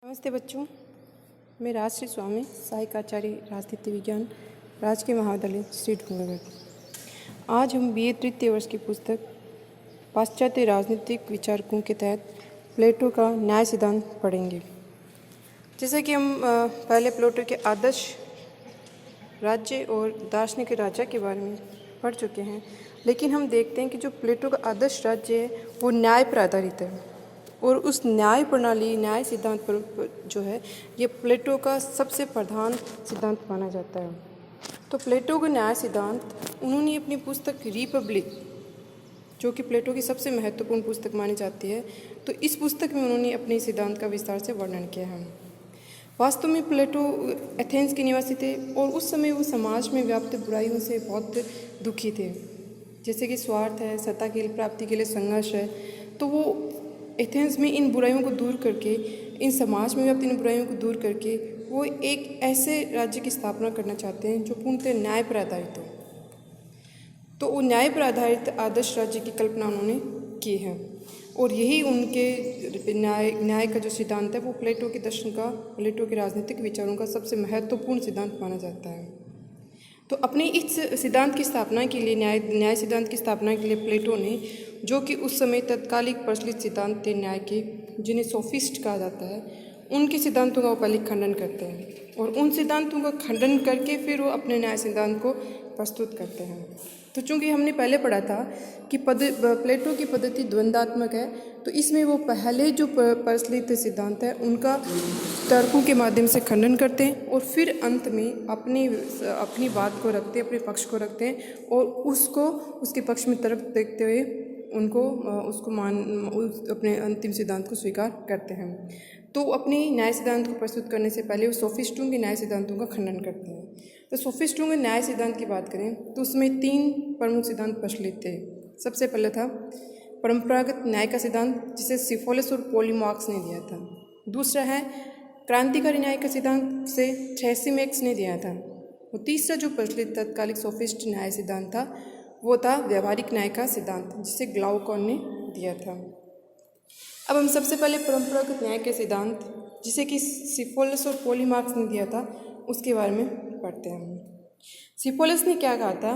नमस्ते बच्चों, मैं राजश्री स्वामी, सहायक आचार्य राजनीति विज्ञान, राजकीय महाविद्यालय श्री डूंगरगढ़। आज हम BA तृतीय वर्ष की पुस्तक पाश्चात्य राजनीतिक विचारकों के तहत प्लेटो का न्याय सिद्धांत पढ़ेंगे। जैसे कि हम पहले प्लेटो के आदर्श राज्य और दार्शनिक राजा के बारे में पढ़ चुके हैं, लेकिन हम देखते हैं कि जो प्लेटो का आदर्श राज्य है वो न्याय पर आधारित है और उस न्याय प्रणाली, न्याय सिद्धांत पर जो है ये प्लेटो का सबसे प्रधान सिद्धांत माना जाता है। तो प्लेटो का न्याय सिद्धांत उन्होंने अपनी पुस्तक रिपब्लिक, जो कि प्लेटो की सबसे महत्वपूर्ण पुस्तक मानी जाती है, तो इस पुस्तक में उन्होंने अपने सिद्धांत का विस्तार से वर्णन किया है। वास्तव में प्लेटो एथेंस के निवासी थे और उस समय वो समाज में व्याप्त बुराइयों से बहुत दुखी थे, जैसे कि स्वार्थ है, सत्ता की प्राप्ति के लिए संघर्ष है। तो वो एथेंस में इन बुराइयों को दूर करके, इन समाज में व्याप्त इन बुराइयों को दूर करके वो एक ऐसे राज्य की स्थापना करना चाहते हैं जो पूर्णतः न्याय पर आधारित हो। तो वो न्याय पर आधारित आदर्श राज्य की कल्पना उन्होंने की है और यही उनके न्याय का जो सिद्धांत है वो प्लेटो के दर्शन का, प्लेटो के राजनीतिक विचारों का सबसे महत्वपूर्ण सिद्धांत माना जाता है। तो अपने इस सिद्धांत की स्थापना के लिए, न्याय सिद्धांत की स्थापना के लिए प्लेटो ने, जो कि उस समय तत्कालिक प्रचलित सिद्धांत थे न्याय के, जिन्हें सोफिस्ट कहा जाता है, उनके सिद्धांतों का वो पहले खंडन करते हैं और उन सिद्धांतों का खंडन करके फिर वो अपने न्याय सिद्धांत को प्रस्तुत करते हैं। तो चूँकि हमने पहले पढ़ा था कि प्लेटो की पद्धति द्वंद्वात्मक है, तो इसमें वो पहले जो प्रचलित सिद्धांत है उनका तर्कों के माध्यम से खंडन करते हैं और फिर अंत में अपनी बात को रखते हैं, अपने पक्ष को रखते हैं और उसके पक्ष में तर्क देखते हुए अपने अंतिम सिद्धांत को स्वीकार करते हैं। तो अपने न्याय सिद्धांत को प्रस्तुत करने से पहले वो सोफिस्टों के न्याय सिद्धांतों का खंडन करते हैं। तो सोफिस्टों के न्याय सिद्धांत की बात करें तो उसमें 3 प्रमुख सिद्धांत प्रचलित थे। सबसे पहले था परंपरागत न्याय का सिद्धांत, जिसे सिफोलिस और पोलीमार्क्स ने दिया था। दूसरा है क्रांतिकारी न्याय का सिद्धांत, से थ्रेसिमेक्स ने दिया था। और तीसरा जो प्रचलित तत्कालिक सोफिस्ट न्याय सिद्धांत था वो था व्यावहारिक न्याय का सिद्धांत, जिसे ग्लाउकॉन ने दिया था। अब हम सबसे पहले परंपरागत न्याय के सिद्धांत, जिसे कि सिफोलिस और पोलीमार्क्स ने दिया था, उसके बारे में पढ़ते हैं। सिफोलिस ने क्या कहा था?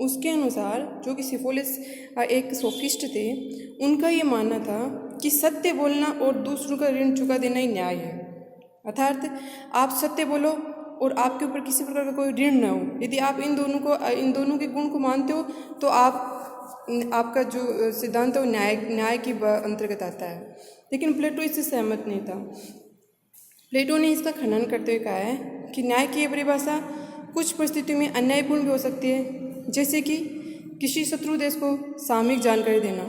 उसके अनुसार, जो कि सिफोलिस एक सोफिस्ट थे, उनका ये मानना था कि सत्य बोलना और दूसरों का ऋण चुका देना ही न्याय है। अर्थात आप सत्य बोलो और आपके ऊपर किसी प्रकार का कोई ऋण न हो। यदि आप इन दोनों के गुण को मानते हो तो आपका जो सिद्धांत है वो न्याय के अंतर्गत आता है। लेकिन प्लेटो इससे सहमत नहीं था। प्लेटो ने इसका खंडन करते हुए कहा है कि न्याय की परिभाषा कुछ परिस्थितियों में अन्यायपूर्ण भी हो सकती है, जैसे कि किसी शत्रु देश को सामयिक जानकारी देना।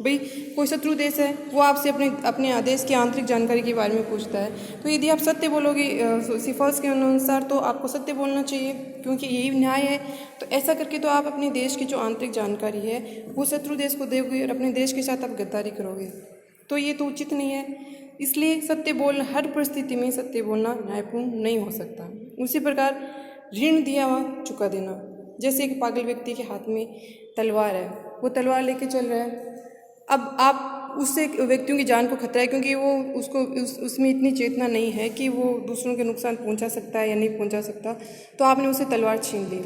भाई कोई शत्रु देश है, वो आपसे अपने आदेश की आंतरिक जानकारी के बारे में पूछता है, तो यदि आप सत्य बोलोगे सिफोलिस के अनुसार, तो आपको सत्य बोलना चाहिए क्योंकि यही न्याय है। तो ऐसा करके तो आप अपने देश की जो आंतरिक जानकारी है वो शत्रु देश को दोगे और अपने देश के साथ आप गद्दारी करोगे, तो ये तो उचित नहीं है। इसलिए सत्य बोलना, हर परिस्थिति में सत्य बोलना न्यायपूर्ण नहीं हो सकता। उसी प्रकार ऋण दिया हुआ चुका देना, जैसे एक पागल व्यक्ति के हाथ में तलवार है, वो तलवार लेके चल रहा है। अब आप उससे व्यक्तियों की जान को खतरा है, क्योंकि वो उसमें इतनी चेतना नहीं है कि वो दूसरों के नुकसान पहुंचा सकता है या नहीं पहुंचा सकता, तो आपने उससे तलवार छीन ली।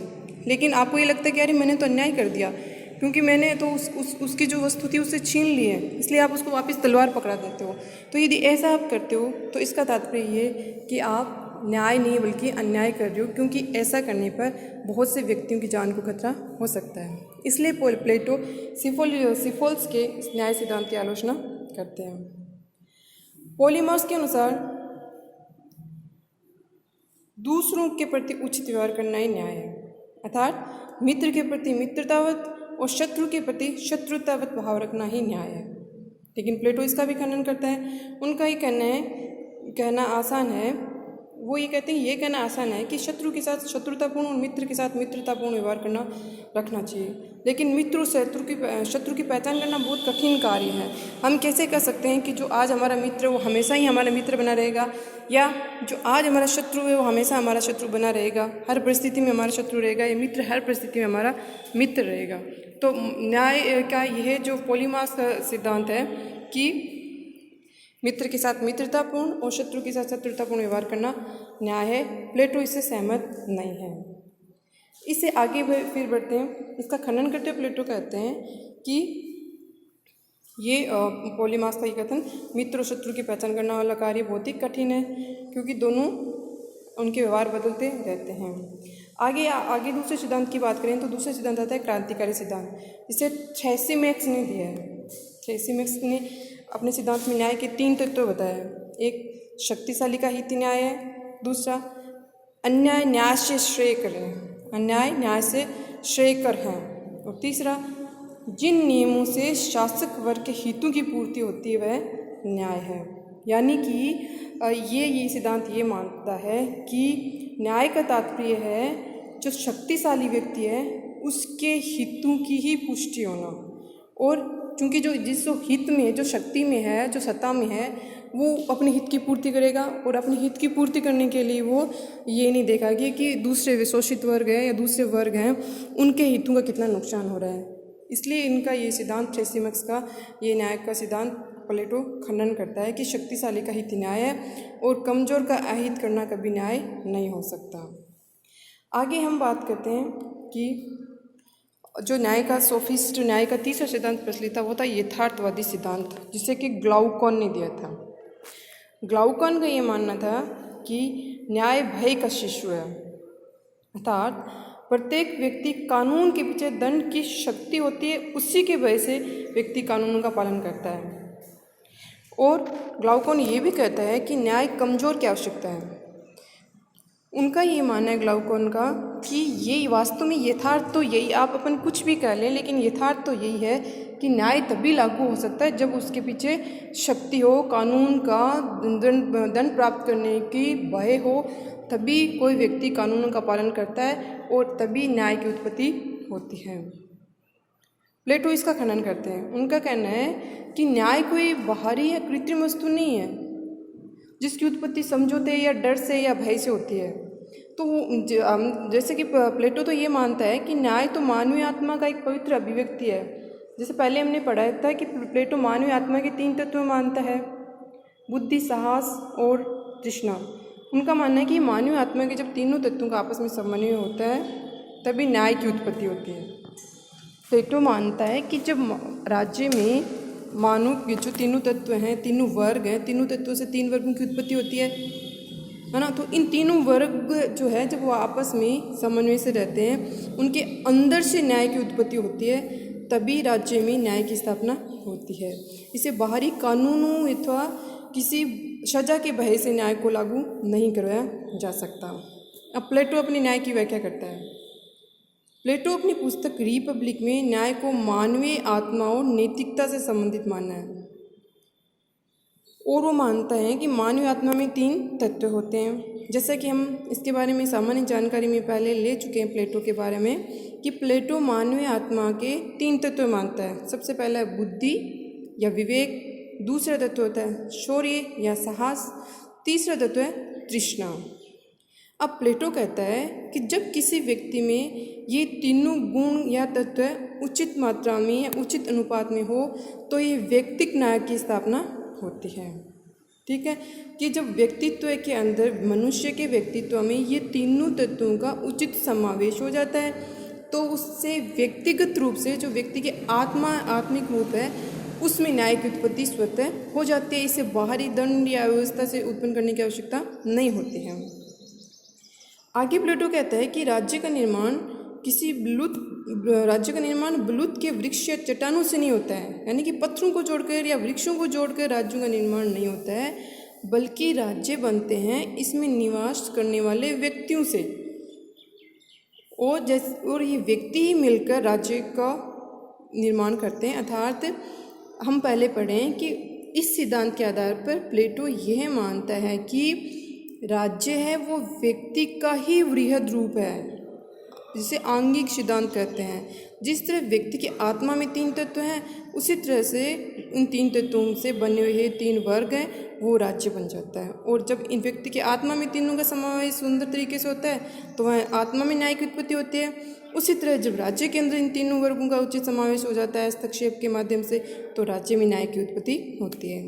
लेकिन आपको ये लगता है कि अरे मैंने तो अन्याय कर दिया, क्योंकि मैंने तो उसकी जो वस्तु थी उससे छीन ली है, इसलिए आप उसको वापस तलवार पकड़ा देते हो। तो यदि ऐसा आप करते हो तो इसका तात्पर्य ये कि आप न्याय नहीं बल्कि अन्याय कर रहे हो, क्योंकि ऐसा करने पर बहुत से व्यक्तियों की जान को खतरा हो सकता है। इसलिए प्लेटो सिफोलिस के न्याय सिद्धांत की आलोचना करते हैं। पोलीमार्क्स के अनुसार दूसरों के प्रति उचित व्यवहार करना ही न्याय है, अर्थात मित्र के प्रति मित्रतावत और शत्रु के प्रति शत्रुतावत भाव रखना ही न्याय है। लेकिन प्लेटो इसका भी खंडन करता है। उनका ये कहना आसान है, वो ये कहते हैं ये कहना आसान है कि शत्रु के साथ शत्रुतापूर्ण और मित्र के साथ मित्रतापूर्ण व्यवहार रखना चाहिए, लेकिन मित्र और शत्रु की पहचान करना बहुत कठिन कार्य है। हम कैसे कह सकते हैं कि जो आज हमारा मित्र है वो हमेशा ही हमारा मित्र बना रहेगा, या जो आज हमारा शत्रु है वो हमेशा हमारा शत्रु बना रहेगा, हर परिस्थिति में हमारा शत्रु रहेगा, या मित्र हर परिस्थिति में हमारा मित्र रहेगा। तो न्याय का यह जो पोलीमार्क्स का सिद्धांत है कि मित्र के साथ मित्रतापूर्ण और शत्रु के साथ शत्रुतापूर्ण व्यवहार करना न्याय है। प्लेटो इससे सहमत नहीं है। इससे आगे फिर बढ़ते हैं, इसका खंडन करते हुए प्लेटो कहते हैं कि ये पॉलीमास का ये कथन मित्र और शत्रु की पहचान करने वाला कार्य बहुत ही कठिन है, क्योंकि दोनों उनके व्यवहार बदलते रहते हैं। आगे दूसरे सिद्धांत की बात करें तो दूसरा सिद्धांत आता है क्रांतिकारी सिद्धांत, जिसे थ्रेसिमेक्स ने दिया है। थ्रेसिमेक्स ने अपने सिद्धांत में न्याय के 3 तत्व बताए हैं। एक शक्तिशाली का हित न्याय है, दूसरा अन्याय न्याय से श्रेयकर है, अन्याय न्याय से श्रेयकर है, और तीसरा जिन नियमों से शासक वर्ग के हितों की पूर्ति होती है वह न्याय है। यानी कि ये सिद्धांत ये मानता है कि न्याय का तात्पर्य है जो शक्तिशाली व्यक्ति है उसके हितों की ही पुष्टि होना, और चूँकि जिस हित में, जो शक्ति में है, जो सत्ता में है, वो अपने हित की पूर्ति करेगा, और अपने हित की पूर्ति करने के लिए वो ये नहीं देखेगा कि दूसरे शोषित वर्ग है या दूसरे वर्ग हैं उनके हितों का कितना नुकसान हो रहा है। इसलिए इनका ये सिद्धांत थ्रेसिमेक्स का ये न्याय का सिद्धांत प्लेटो खंडन करता है कि शक्तिशाली का हित न्याय है और कमज़ोर का अहित करना कभी न्याय नहीं हो सकता। आगे हम बात करते हैं कि जो न्याय का तीसरा सिद्धांत प्रचलित था वो था यथार्थवादी सिद्धांत, जिसे कि ग्लाउकॉन ने दिया था। ग्लाउकॉन का ये मानना था कि न्याय भय का शिशु है, अर्थात प्रत्येक व्यक्ति कानून के पीछे दंड की शक्ति होती है, उसी के भय से व्यक्ति कानूनों का पालन करता है। और ग्लाउकॉन ये भी कहता है कि न्याय कमज़ोर की आवश्यकता है। उनका ये मानना है ग्लाउकॉन का कि ये वास्तव में यथार्थ तो यही, आप अपन कुछ भी कह लें, लेकिन यथार्थ तो यही है कि न्याय तभी लागू हो सकता है जब उसके पीछे शक्ति हो, कानून का दंड प्राप्त करने की भय हो, तभी कोई व्यक्ति कानूनों का पालन करता है और तभी न्याय की उत्पत्ति होती है। प्लेटो इसका खंडन करते हैं। उनका कहना है कि न्याय कोई बाहरी या कृत्रिम वस्तु नहीं है जिसकी उत्पत्ति समझौते या डर से या भय से होती है। तो जैसे कि प्लेटो तो ये मानता है कि न्याय तो मानवीय आत्मा का एक पवित्र अभिव्यक्ति है। जैसे पहले हमने पढ़ा था कि प्लेटो मानवीय आत्मा के 3 तत्व मानता है, बुद्धि, साहस और तृष्णा। उनका मानना है कि मानवीय आत्मा के जब तीनों तत्वों का आपस में समन्वय होता है तभी न्याय की उत्पत्ति होती है। प्लेटो मानता है कि जब राज्य में मानव के जो तीनों तत्व हैं, तीनों वर्ग हैं, तीनों तत्वों से 3 वर्गों की उत्पत्ति होती है ना, तो इन तीनों वर्ग जो है जब वो आपस में समन्वय से रहते हैं, उनके अंदर से न्याय की उत्पत्ति होती है, तभी राज्य में न्याय की स्थापना होती है। इसे बाहरी कानूनों अथवा किसी सजा के भय से न्याय को लागू नहीं करवाया जा सकता। अब प्लेटो अपनी न्याय की व्याख्या करता है। प्लेटो अपनी पुस्तक रिपब्लिक में न्याय को मानवीय आत्मा और नैतिकता से संबंधित मानना है, और वो मानता है कि मानवीय आत्मा में 3 तत्व होते हैं। जैसा कि हम इसके बारे में सामान्य जानकारी में पहले ले चुके हैं प्लेटो के बारे में, कि प्लेटो मानवीय आत्मा के 3 तत्व मानता है। सबसे पहला है बुद्धि या विवेक, दूसरा तत्व होता है शौर्य या साहस, तीसरा तत्व है तृष्णा। अब प्लेटो कहता है कि जब किसी व्यक्ति में ये तीनों गुण या तत्व उचित मात्रा में या उचित अनुपात में हो तो ये व्यक्तिक न्याय की स्थापना होती है। ठीक है, कि जब व्यक्तित्व के अंदर, मनुष्य के व्यक्तित्व में ये तीनों तत्वों का उचित समावेश हो जाता है तो उससे व्यक्तिगत रूप से जो व्यक्ति के आत्मिक रूप है उसमें न्याय की उत्पत्ति स्वतः हो जाती है। इसे बाहरी दंड या व्यवस्था से उत्पन्न करने की आवश्यकता नहीं होती है। आगे प्लेटो कहता है कि राज्य का निर्माण बलूत के वृक्ष या चट्टानों से नहीं होता है, यानी कि पत्थरों को जोड़कर या वृक्षों को जोड़कर राज्यों का निर्माण नहीं होता है, बल्कि राज्य बनते हैं इसमें निवास करने वाले व्यक्तियों से, और ये व्यक्ति ही मिलकर राज्य का निर्माण करते हैं। अर्थात हम पहले पढ़ें कि इस सिद्धांत के आधार पर प्लेटो यह मानता है कि राज्य है वो व्यक्ति का ही वृहद रूप है, जिसे आंगिक सिद्धांत कहते हैं। जिस तरह व्यक्ति की आत्मा में 3 तत्व हैं, उसी तरह से उन 3 तत्वों से बने हुए 3 वर्ग हैं, वो राज्य बन जाता है। और जब इन व्यक्ति की आत्मा में तीनों का समावेश सुंदर तरीके से होता है तो वह आत्मा में न्याय की उत्पत्ति होती है। उसी तरह जब राज्य के अंदर इन तीनों वर्गों का उचित समावेश हो जाता है हस्तक्षेप के माध्यम से, तो राज्य में न्याय की उत्पत्ति होती है।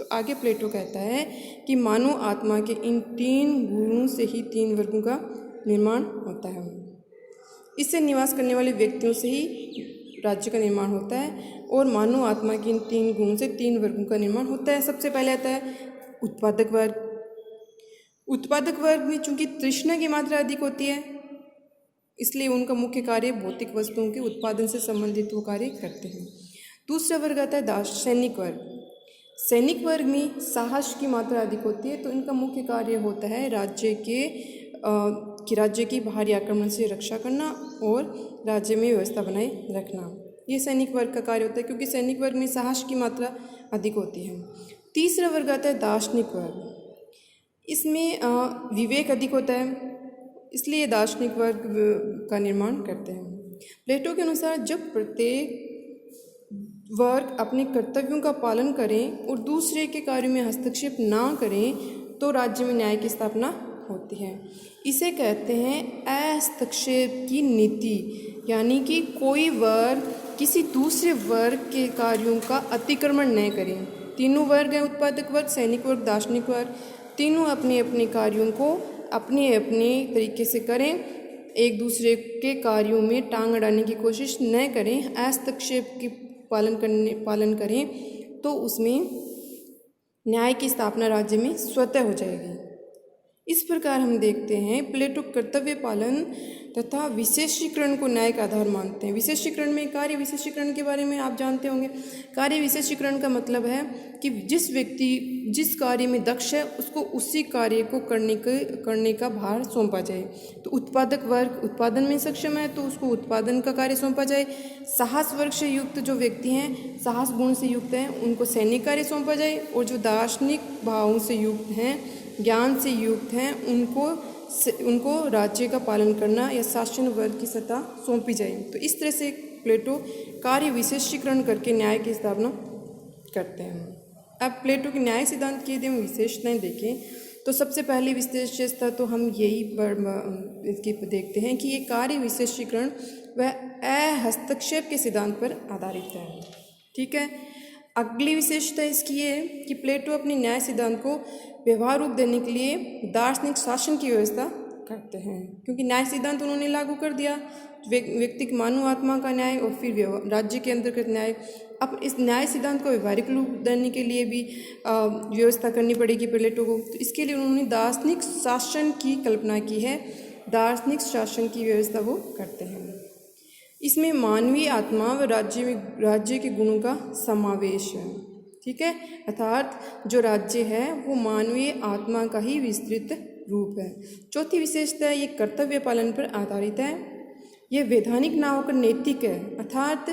तो आगे प्लेटो कहता है कि मानव आत्मा के इन 3 गुणों से ही 3 वर्गों का निर्माण होता है। इससे निवास करने वाले व्यक्तियों से ही राज्य का निर्माण होता है और मानव आत्मा के इन 3 गुणों से 3 वर्गों का निर्माण होता है। सबसे पहले आता है उत्पादक वर्ग। उत्पादक वर्ग में चूंकि तृष्णा की मात्रा अधिक होती है, इसलिए उनका मुख्य कार्य भौतिक वस्तुओं के उत्पादन से संबंधित वो कार्य करते हैं। दूसरा वर्ग आता है सैनिक वर्ग। सैनिक वर्ग में साहस की मात्रा अधिक होती है, तो इनका मुख्य कार्य होता है राज्य की बाहरी आक्रमण से रक्षा करना और राज्य में व्यवस्था बनाए रखना। ये सैनिक वर्ग का कार्य होता है, क्योंकि सैनिक वर्ग में साहस की मात्रा अधिक होती है। तीसरा वर्ग आता है दार्शनिक वर्ग। इसमें विवेक अधिक होता है, इसलिए दार्शनिक वर्ग का निर्माण करते हैं। प्लेटो के अनुसार जब प्रत्येक वर्ग अपने कर्तव्यों का पालन करें और दूसरे के कार्यों में हस्तक्षेप ना करें तो राज्य में न्याय की स्थापना होती है। इसे कहते हैं अहस्तक्षेप की नीति, यानी कि कोई वर्ग किसी दूसरे वर्ग के कार्यों का अतिक्रमण न करें। तीनों वर्ग हैं, उत्पादक वर्ग, सैनिक वर्ग, दार्शनिक वर्ग, तीनों अपने अपने कार्यों को अपने अपने तरीके से करें, एक दूसरे के कार्यों में टांग अड़ाने की कोशिश न करें, हस्तक्षेप की पालन करें तो उसमें न्याय की स्थापना राज्य में स्वतः हो जाएगी। इस प्रकार हम देखते हैं प्लेटो कर्तव्य पालन तथा विशेषीकरण को न्याय का आधार मानते हैं। विशेषीकरण में कार्य विशेषीकरण के बारे में आप जानते होंगे। कार्य विशेषीकरण का मतलब है कि जिस व्यक्ति जिस कार्य में दक्ष है उसको उसी कार्य को करने का भार सौंपा जाए। तो उत्पादक वर्ग उत्पादन में सक्षम है तो उसको उत्पादन का कार्य सौंपा जाए। साहस वर्ग से युक्त जो व्यक्ति हैं, साहस गुण से युक्त हैं, उनको सैनिक कार्य सौंपा जाए, और जो दार्शनिक भावों से युक्त हैं, ज्ञान से युक्त हैं, उनको राज्य का पालन करना या शासन वर्ग की सत्ता सौंपी जाए। तो इस तरह से प्लेटो कार्य विशेषीकरण करके न्याय की स्थापना करते हैं। अब प्लेटो के न्याय सिद्धांत की यदि हम विशेषताएं देखें तो सबसे पहली विशेषता तो हम यही इसकी देखते हैं कि ये कार्य विशेषीकरण वह अहस्तक्षेप के सिद्धांत पर आधारित है। ठीक है। अगली विशेषता इसकी ये है कि प्लेटो अपने न्याय सिद्धांत को व्यवहार रूप देने के लिए दार्शनिक शासन की व्यवस्था करते हैं, क्योंकि न्याय सिद्धांत उन्होंने लागू कर दिया, व्यक्तिक मानव आत्मा का न्याय और फिर राज्य के अंतर्गत न्याय। अब इस न्याय सिद्धांत को व्यवहारिक रूप देने के लिए भी व्यवस्था करनी पड़ेगी प्लेटो को। तो इसके लिए उन्होंने दार्शनिक शासन की कल्पना की है। दार्शनिक शासन की व्यवस्था वो करते हैं। इसमें मानवीय आत्मा व राज्य के गुणों का समावेश है। ठीक है, अर्थात जो राज्य है वो मानवीय आत्मा का ही विस्तृत रूप है। चौथी विशेषता ये कर्तव्य पालन पर आधारित है। यह वैधानिक ना होकर नैतिक है, अर्थात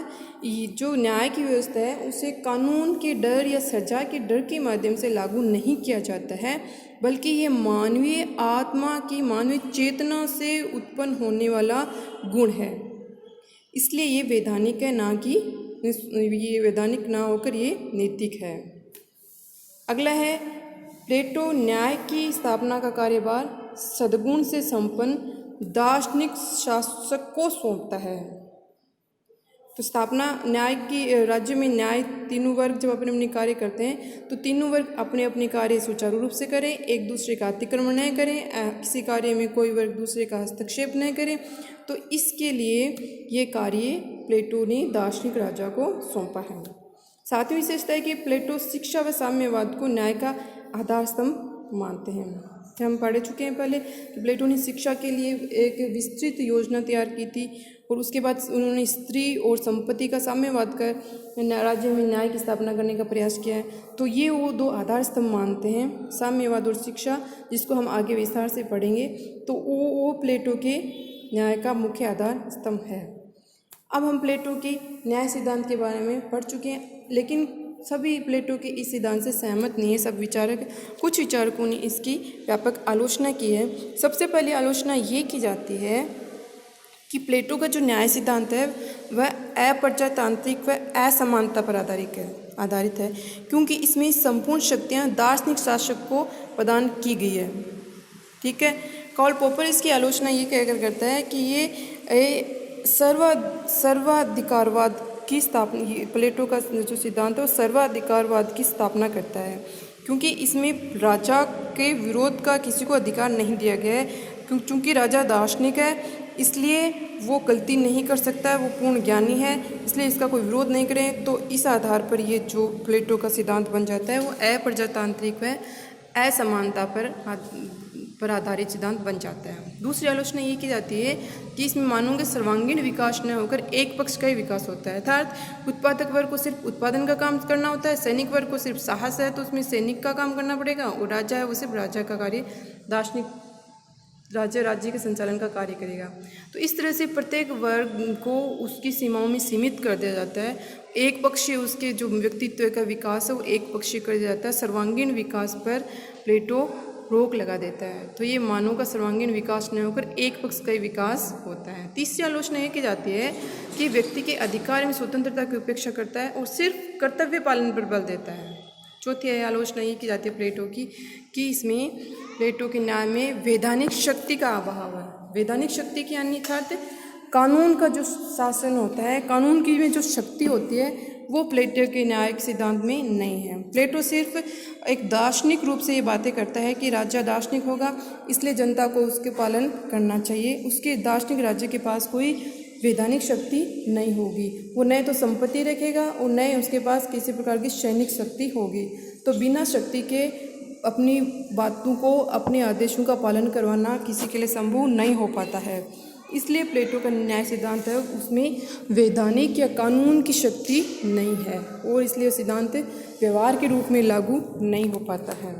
जो न्याय की व्यवस्था है उसे कानून के डर या सजा के डर के माध्यम से लागू नहीं किया जाता है, बल्कि ये मानवीय आत्मा की मानवीय चेतना से उत्पन्न होने वाला गुण है। इसलिए ये वैधानिक है, ना कि ये वैधानिक ना होकर ये नैतिक है। अगला है प्लेटो न्याय की स्थापना का कार्यभार सद्गुण से संपन्न दार्शनिक शासक को सौंपता है। तो स्थापना न्याय की राज्य में न्याय तीनों वर्ग जब अपने अपने कार्य करते हैं तो तीनों वर्ग अपने अपने कार्य सुचारू रूप से करें, एक दूसरे का अतिक्रमण न करें, किसी कार्य में कोई वर्ग दूसरे का हस्तक्षेप न करें। तो इसके लिए ये कार्य प्लेटो ने दार्शनिक राजा को सौंपा है। सातवीं विशेषता है कि प्लेटो शिक्षा व साम्यवाद को न्याय का आधार स्तंभ मानते हैं। हम पढ़ चुके हैं पहले कि प्लेटो ने शिक्षा के लिए एक विस्तृत योजना तैयार की थी और उसके बाद उन्होंने स्त्री और संपत्ति का साम्यवाद कर राज्य में न्याय की स्थापना करने का प्रयास किया है। तो ये वो दो आधार स्तंभ मानते हैं, साम्यवाद और शिक्षा, जिसको हम आगे विस्तार से पढ़ेंगे। तो वो प्लेटो के न्याय का मुख्य आधार स्तंभ है। अब हम प्लेटो के न्याय सिद्धांत के बारे में पढ़ चुके हैं, लेकिन सभी प्लेटो के इस सिद्धांत से सहमत नहीं है। कुछ विचारकों ने इसकी व्यापक आलोचना की है। सबसे पहले आलोचना ये की जाती है कि प्लेटो का जो न्याय सिद्धांत है वह अप्रजातांत्रिक व असमानता पर आधारित है, क्योंकि इसमें संपूर्ण शक्तियाँ दार्शनिक शासक को प्रदान की गई है। ठीक है। कार्ल पॉपर इसकी आलोचना ये कहकर करता है कि ये सर्वाधिकारवाद की स्थापना, प्लेटो का जो सिद्धांत है वो सर्वाधिकारवाद की स्थापना करता है, क्योंकि इसमें राजा के विरोध का किसी को अधिकार नहीं दिया गया है। क्योंकि राजा दार्शनिक है इसलिए वो गलती नहीं कर सकता है, वो पूर्ण ज्ञानी है, इसलिए इसका कोई विरोध नहीं करें। तो इस आधार पर ये जो प्लेटो का सिद्धांत बन जाता है वो अप्रजातांत्रिक व असमानता पर आधारित सिद्धांत बन जाता है। दूसरी आलोचना ये की जाती है कि इसमें मानव के सर्वांगीण विकास न होकर एक पक्ष का ही विकास होता है, अर्थात उत्पादक वर्ग को सिर्फ उत्पादन का काम करना होता है, सैनिक वर्ग को सिर्फ साहस है तो उसमें सैनिक का काम करना पड़ेगा, और राजा है वो सिर्फ राजा का कार्य, दार्शनिक राज्य के संचालन का कार्य करेगा। तो इस तरह से प्रत्येक वर्ग को उसकी सीमाओं में सीमित कर दिया जाता है। एक पक्षीय उसके जो व्यक्तित्व का विकास है वो एक पक्षीय कर दिया जाता है, सर्वांगीण विकास पर प्लेटो रोक लगा देता है। तो ये मानव का सर्वांगीण विकास न होकर एक पक्ष का ही विकास होता है। तीसरी आलोचना ये की जाती है कि व्यक्ति के अधिकार में स्वतंत्रता की उपेक्षा करता है और सिर्फ कर्तव्य पालन पर बल देता है। चौथी आलोचना ये की जाती है प्लेटो की कि इसमें प्लेटो के न्याय में वैधानिक शक्ति का अभाव है। वैधानिक शक्ति की यानी अर्थ कानून का जो शासन होता है, कानून की में जो शक्ति होती है वो प्लेटो के न्यायिक सिद्धांत में नहीं है। प्लेटो सिर्फ एक दार्शनिक रूप से ये बातें करता है कि राजा दार्शनिक होगा इसलिए जनता को उसके पालन करना चाहिए। उसके दार्शनिक राज्य के पास कोई वैधानिक शक्ति नहीं होगी, वो न तो संपत्ति रखेगा और न उसके पास किसी प्रकार की सैनिक शक्ति होगी। तो बिना शक्ति के अपनी बातों को, अपने आदेशों का पालन करवाना किसी के लिए संभव नहीं हो पाता है। इसलिए प्लेटो का न्याय सिद्धांत है उसमें वैधानिक या कानून की शक्ति नहीं है और इसलिए सिद्धांत व्यवहार के रूप में लागू नहीं हो पाता है।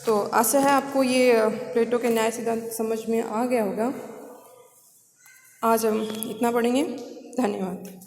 तो आशा है आपको ये प्लेटो के न्याय सिद्धांत समझ में आ गया होगा। आज हम इतना पढ़ेंगे। धन्यवाद।